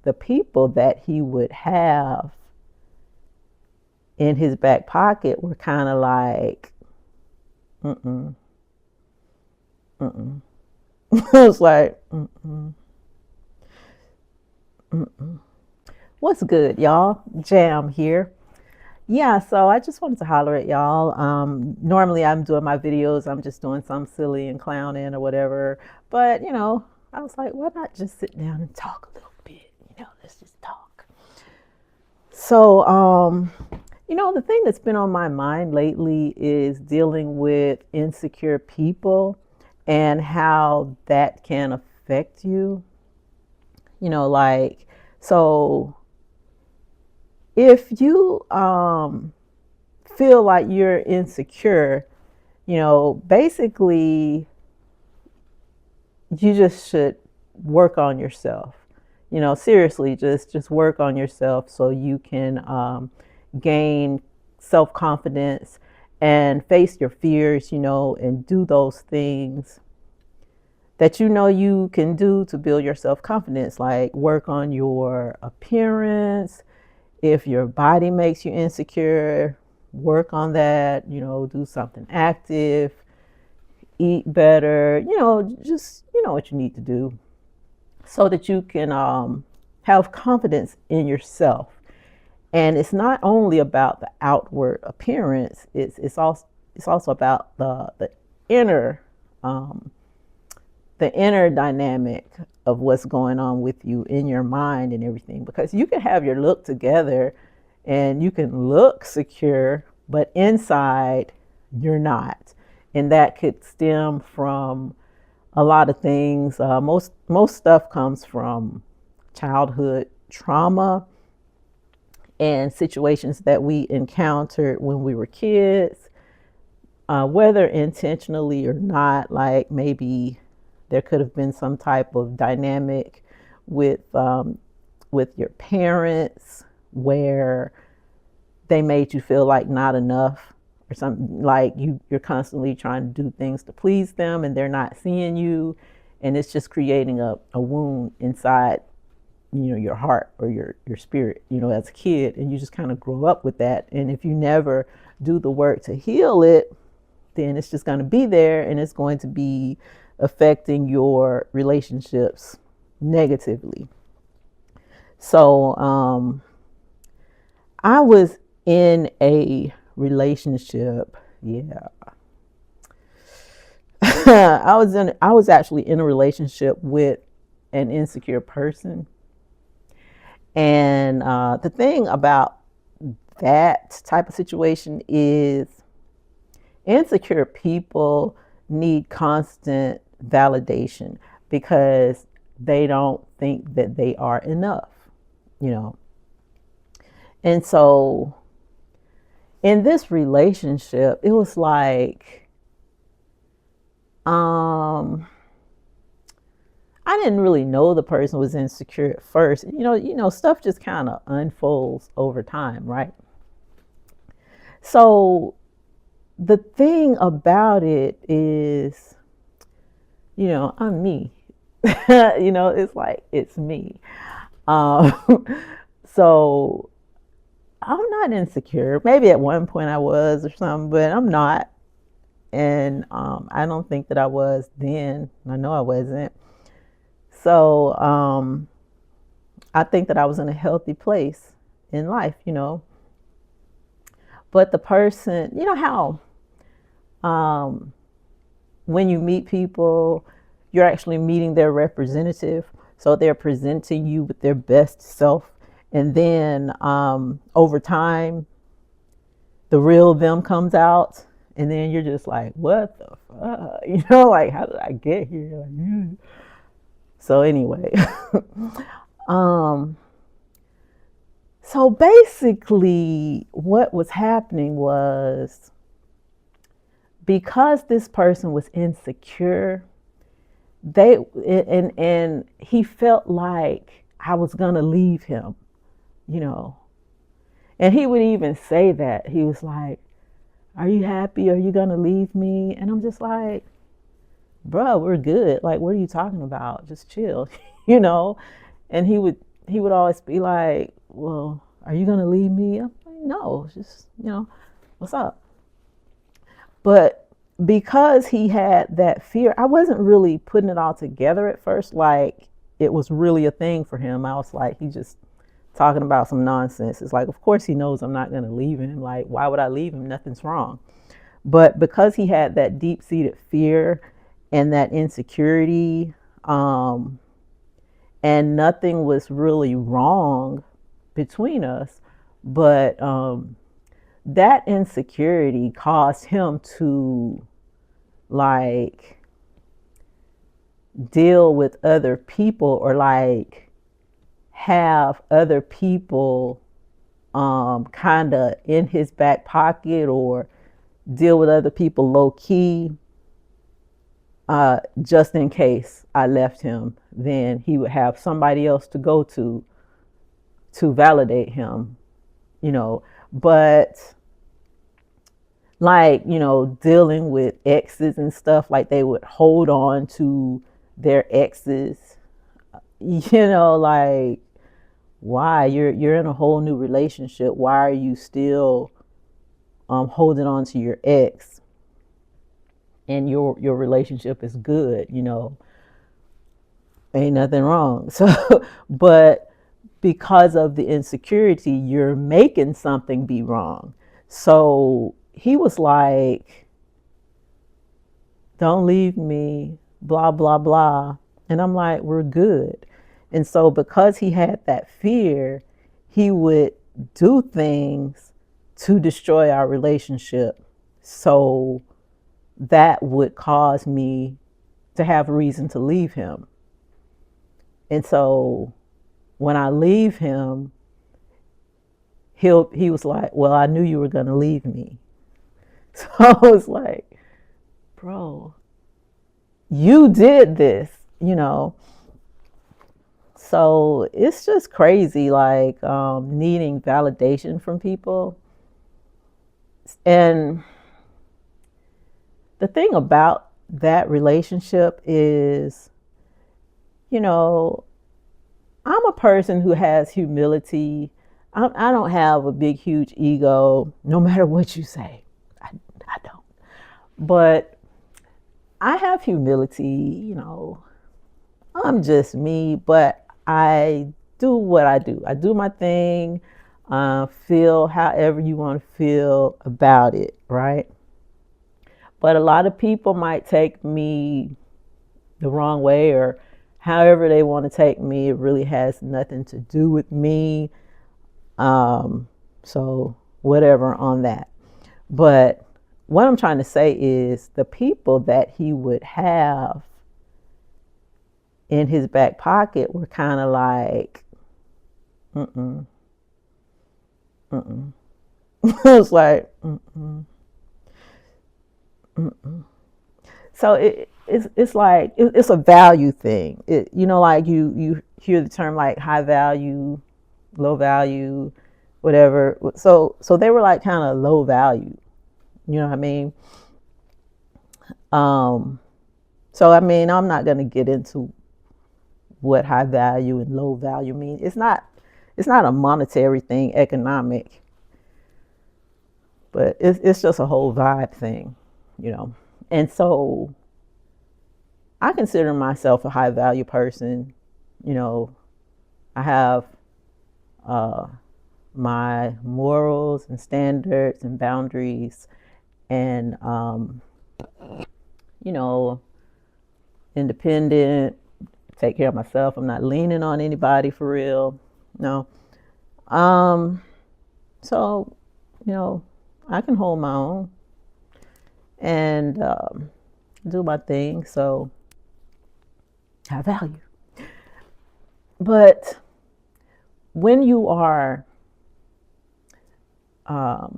the people that he would have in his back pocket were kind of like, mm-mm, mm-mm. It's like, mm-mm, mm-mm. What's good, y'all? Jam here. Yeah, so I just wanted to holler at y'all. Normally I'm doing my videos, I'm just doing some silly and clowning or whatever. But, I was like, why not just sit down and talk a little bit? Let's just talk. So, the thing that's been on my mind lately is dealing with insecure people and how that can affect you. Like, so if you feel like you're insecure, basically you just should work on yourself. Seriously, just work on yourself so you can gain self confidence and face your fears, and do those things that you can do to build your self confidence, like work on your appearance. If your body makes you insecure, work on that, do something active, eat better, just, what you need to do so that you can have confidence in yourself. And it's not only about the outward appearance, it's also about the inner um, the inner dynamic of what's going on with you in your mind and everything. Because you can have your look together and you can look secure, but inside you're not. And that could stem from a lot of things. Most stuff comes from childhood trauma and situations that we encountered when we were kids, whether intentionally or not. Like maybe there could have been some type of dynamic with your parents where they made you feel like not enough, or something, like you're constantly trying to do things to please them and they're not seeing you, and it's just creating a wound inside your heart or your spirit, as a kid, and you just kind of grow up with that. And if you never do the work to heal it, then it's just going to be there and it's going to be affecting your relationships negatively. So I was in a relationship. Yeah. I was actually in a relationship with an insecure person. And the thing about that type of situation is insecure people need constant validation because they don't think that they are enough, you know. And so in this relationship, it was like, I didn't really know the person was insecure at first. Stuff just kind of unfolds over time, right? So the thing about it is, I'm me. It's like, it's me. Um, so I'm not insecure. Maybe at one point I was or something, but I'm not. And I don't think that I was then. I know I wasn't. So I think that I was in a healthy place in life, But the person, how when you meet people, you're actually meeting their representative. So they're presenting you with their best self. And then over time, the real them comes out. And then you're just like, what the fuck? Like, how did I get here? Like, so anyway, so basically what was happening was, because this person was insecure, and he felt like I was gonna leave him, you know. And he would even say that. He was like, are you happy? Are you gonna leave me? And I'm just like, bro, we're good. Like, what are you talking about? Just chill, you know? And he would always be like, well, are you going to leave me? I'm like, no, just, what's up? But because he had that fear, I wasn't really putting it all together at first. Like it was really a thing for him. I was like, he just talking about some nonsense. It's like, of course he knows I'm not going to leave him. Like, why would I leave him? Nothing's wrong. But because he had that deep seated fear and that insecurity, and nothing was really wrong between us, but that insecurity caused him to like deal with other people or like have other people kind of in his back pocket or deal with other people low key, just in case I left him. Then he would have somebody else to go to validate him, but like, dealing with exes and stuff, like they would hold on to their exes, like, why? You're in a whole new relationship. Why are you still holding on to your ex? And your relationship is good, ain't nothing wrong. So, but because of the insecurity, you're making something be wrong. So he was like, don't leave me, blah, blah, blah. And I'm like, we're good. And so because he had that fear, he would do things to destroy our relationship. So that would cause me to have a reason to leave him. And so when I leave him, he was like, well, I knew you were going to leave me. So I was like, bro, you did this, So it's just crazy, like needing validation from people. And the thing about that relationship is, I'm a person who has humility. I don't have a big, huge ego, no matter what you say. I don't. But I have humility, I'm just me, but I do what I do. I do my thing, feel however you want to feel about it, right? But a lot of people might take me the wrong way or however they want to take me. It really has nothing to do with me. So whatever on that. But what I'm trying to say is the people that he would have in his back pocket were kind of like, mm-mm, mm-mm. It was like, mm-mm, mm-mm. So it's like, it's a value thing. Like you hear the term like high value, low value, whatever. So they were like kind of low value. You know what I mean? So I mean, I'm not gonna get into what high value and low value mean. It's not a monetary thing, economic, but it's just a whole vibe thing, And so I consider myself a high value person. I have my morals and standards and boundaries, and independent, take care of myself. I'm not leaning on anybody for real. No. So, I can hold my own and do my thing. So, high value. But when you are a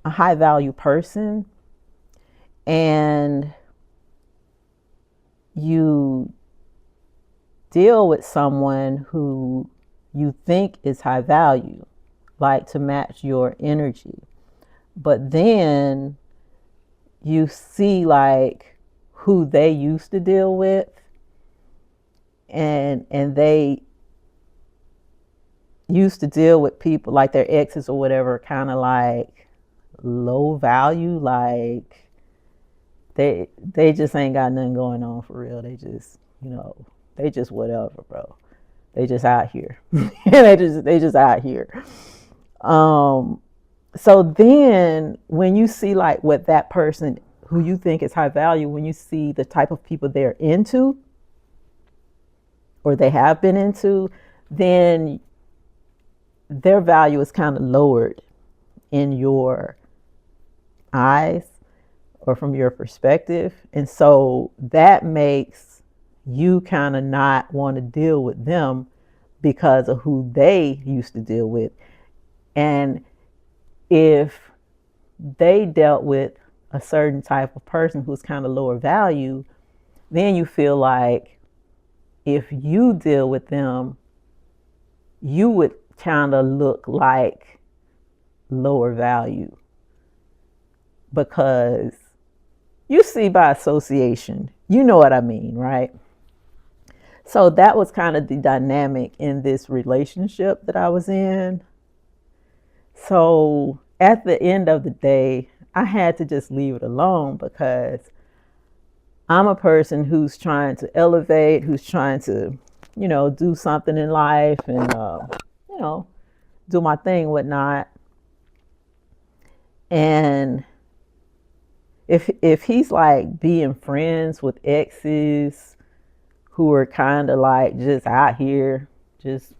high value person and you deal with someone who you think is high value, like to match your energy, but then you see like who they used to deal with and they used to deal with people like their exes or whatever, kind of like low value, like they just ain't got nothing going on for real. They just, they just whatever, bro. They just out here. they just out here. Um, so then when you see like what that person who you think is high value, when you see the type of people they're into or they have been into, then their value is kind of lowered in your eyes or from your perspective. And so that makes you kind of not want to deal with them because of who they used to deal with. And if they dealt with a certain type of person who's kind of lower value, then you feel like if you deal with them, you would kind of look like lower value because you see by association, you know what I mean, right? So that was kind of the dynamic in this relationship that I was in. So at the end of the day, I had to just leave it alone because I'm a person who's trying to elevate, who's trying to, do something in life and, do my thing, whatnot. And if he's like being friends with exes who are kind of like just out here, just,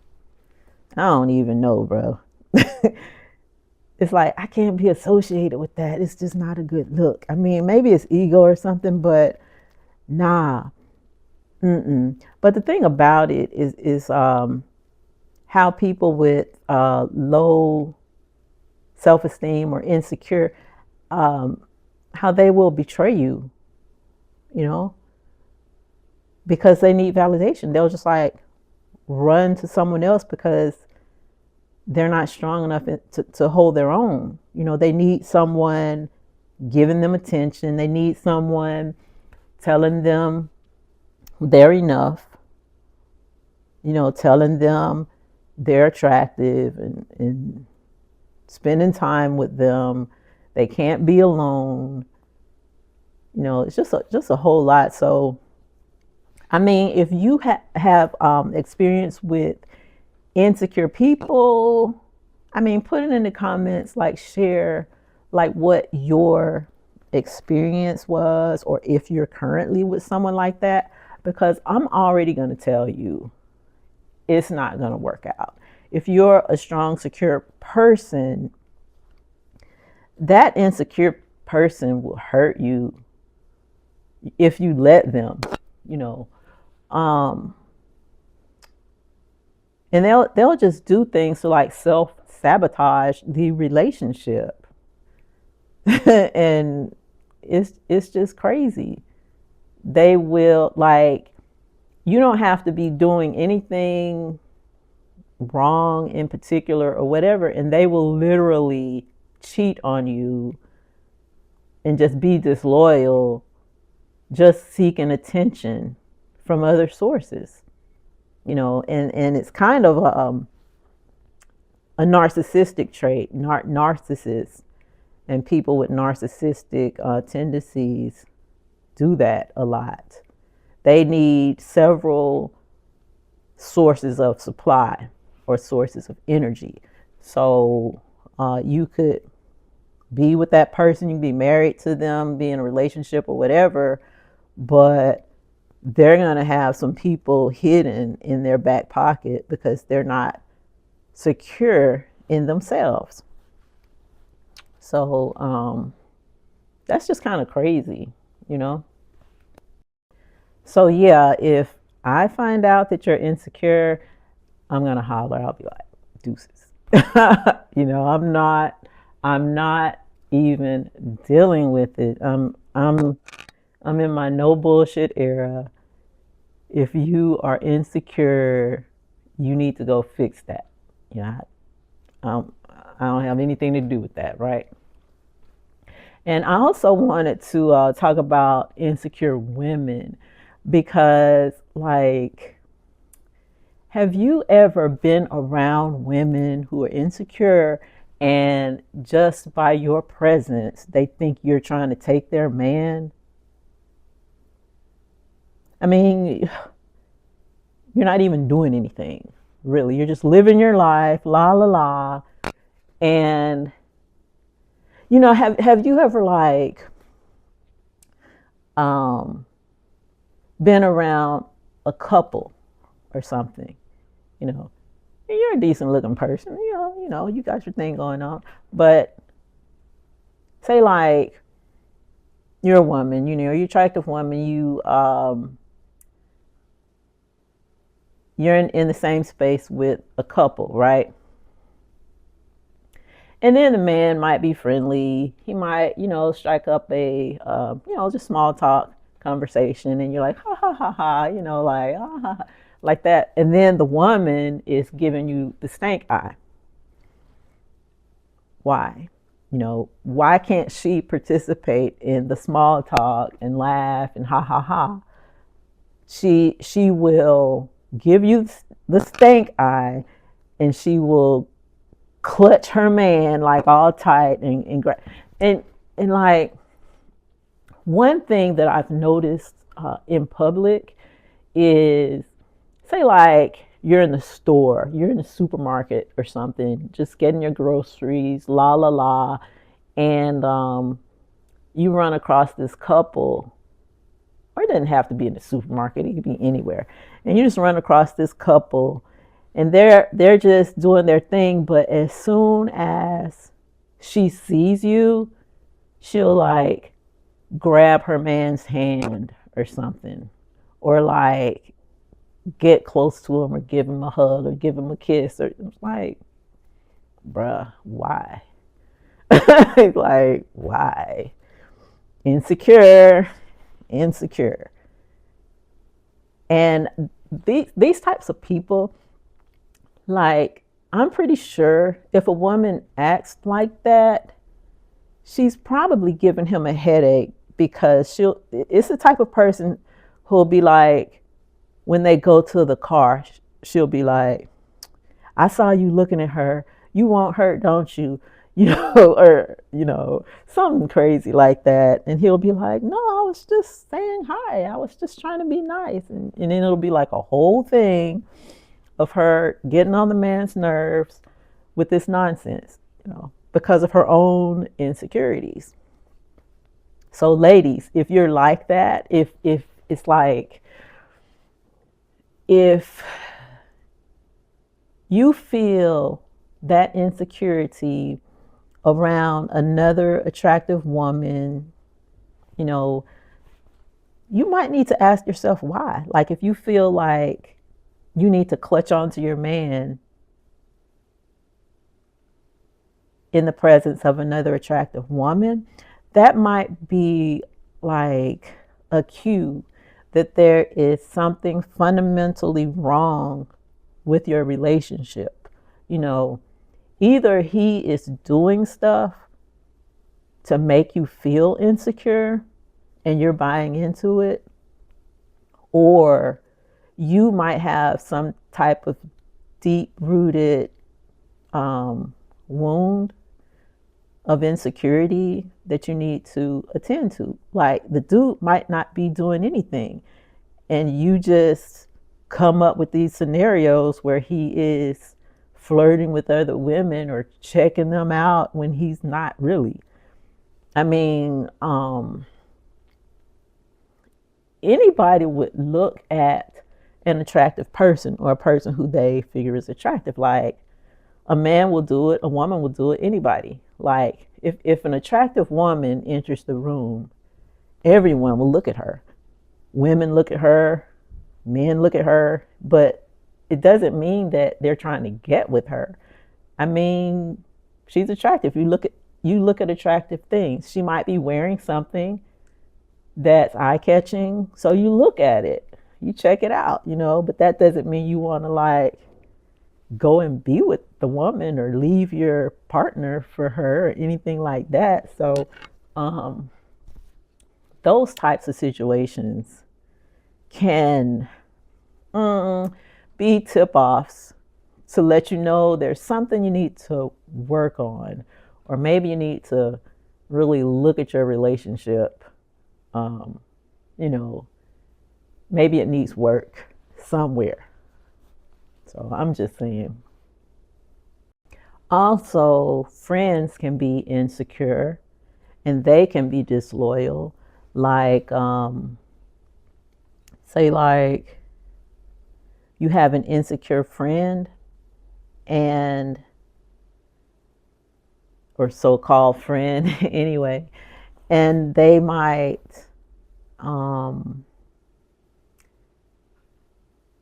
I don't even know, bro. It's like, I can't be associated with that. It's just not a good look. I mean, maybe it's ego or something, but nah. But the thing about it is how people with low self-esteem or insecure, how they will betray you, you know, because they need validation. They'll just like run to someone else because they're not strong enough to hold their own. They need someone giving them attention. They need someone telling them they're enough, telling them they're attractive and spending time with them. They can't be alone. It's just a whole lot. So, I mean, if you have experience with insecure people, I mean, put it in the comments, like share like what your experience was, or if you're currently with someone like that, because I'm already going to tell you it's not going to work out. If you're a strong, secure person, that insecure person will hurt you if you let them, um, and they'll just do things to like self-sabotage the relationship. And it's just crazy. They will, like, you don't have to be doing anything wrong in particular or whatever, and they will literally cheat on you and just be disloyal, just seeking attention from other sources. And it's kind of a narcissistic trait. Narcissists and people with narcissistic tendencies do that a lot. They need several sources of supply or sources of energy. So you could be with that person, you can be married to them, be in a relationship or whatever, but they're going to have some people hidden in their back pocket because they're not secure in themselves. So that's just kind of crazy, So yeah, if I find out that you're insecure, I'm going to holler. I'll be like, deuces. I'm not even dealing with it. I'm in my no bullshit era. If you are insecure, you need to go fix that. I don't have anything to do with that, right? And I also wanted to talk about insecure women because, like, Have you ever been around women who are insecure and just by your presence, they think you're trying to take their man? I mean, you're not even doing anything, really. You're just living your life, la la la. And have you ever like um been around a couple or something, you know, and you're a decent looking person, you got your thing going on, but say like you're a woman, you're an attractive woman, you're in the same space with a couple, right? And then the man might be friendly. He might, strike up a, just small talk conversation, and you're like, ha ha ha ha, like, ah, ha, ha, like that. And then the woman is giving you the stank eye. Why? Why can't she participate in the small talk and laugh and ha ha ha? She will give you the stank eye, and she will clutch her man like all tight and and like one thing that I've noticed in public is, say like you're in the store, you're in the supermarket or something, just getting your groceries, la la la, and you run across this couple, or it doesn't have to be in the supermarket, it could be anywhere, and you just run across this couple, and they're just doing their thing, but as soon as she sees you, she'll like grab her man's hand or something, or like get close to him or give him a hug or give him a kiss, or like, bruh, why? Like, why? Insecure, insecure. And these types of people, like, I'm pretty sure if a woman acts like that, she's probably giving him a headache, because it's the type of person who'll be like, when they go to the car, she'll be like, I saw you looking at her. You want her, don't you? Or, something crazy like that. And he'll be like, no, I was just saying hi. I was just trying to be nice. And then it'll be like a whole thing of her getting on the man's nerves with this nonsense, because of her own insecurities. So ladies, if you're like that, if it's like, if you feel that insecurity around another attractive woman, you might need to ask yourself why. Like, if you feel like you need to clutch onto your man in the presence of another attractive woman, that might be like a cue that there is something fundamentally wrong with your relationship. Either he is doing stuff to make you feel insecure and you're buying into it, or you might have some type of deep rooted wound of insecurity that you need to attend to. Like, the dude might not be doing anything, and you just come up with these scenarios where he is flirting with other women or checking them out when he's not really. I mean, anybody would look at an attractive person, or a person who they figure is attractive. Like, a man will do it, a woman will do it, anybody. Like, if an attractive woman enters the room, everyone will look at her. Women look at her, men look at her, but it doesn't mean that they're trying to get with her. I mean, she's attractive. You look at attractive things. She might be wearing something that's eye-catching, so you look at it, you check it out, but that doesn't mean you want to like go and be with the woman or leave your partner for her or anything like that. So those types of situations can speed tip-offs to let you know there's something you need to work on, or maybe you need to really look at your relationship. Um, you know, maybe it needs work somewhere. So I'm just saying. Also, friends can be insecure and they can be disloyal. Like, say, like you have an insecure friend and, or so-called friend anyway, and they might um,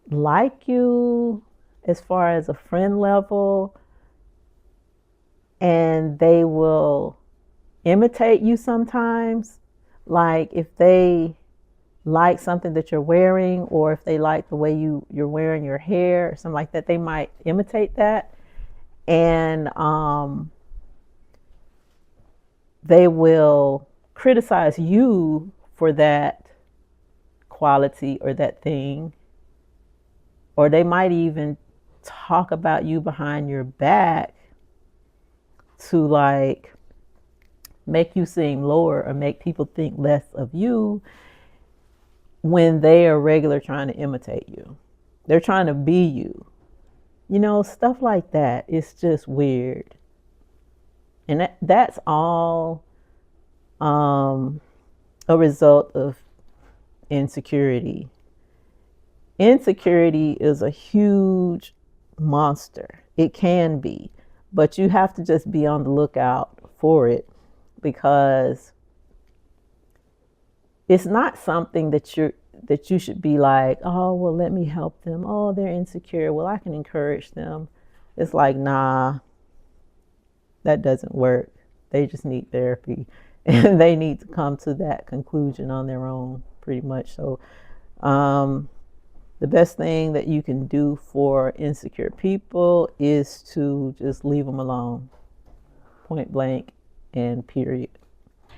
like you as far as a friend level, and they will imitate you sometimes. Like if they like something that you're wearing, or if they like the way you're wearing your hair or something like that, they might imitate that. And they will criticize you for that quality or that thing. Or they might even talk about you behind your back to like make you seem lower or make people think less of you when they are regular trying to imitate you. They're trying to be you. You know, stuff like that. It's just weird. And that's all a result of insecurity. Insecurity is a huge monster. It can be, but you have to just be on the lookout for it, because it's not something that you should be like, oh, well, let me help them. Oh, they're insecure. Well, I can encourage them. It's like, nah, that doesn't work. They just need therapy and they need to come to that conclusion on their own, pretty much. So, the best thing that you can do for insecure people is to just leave them alone, point blank and period.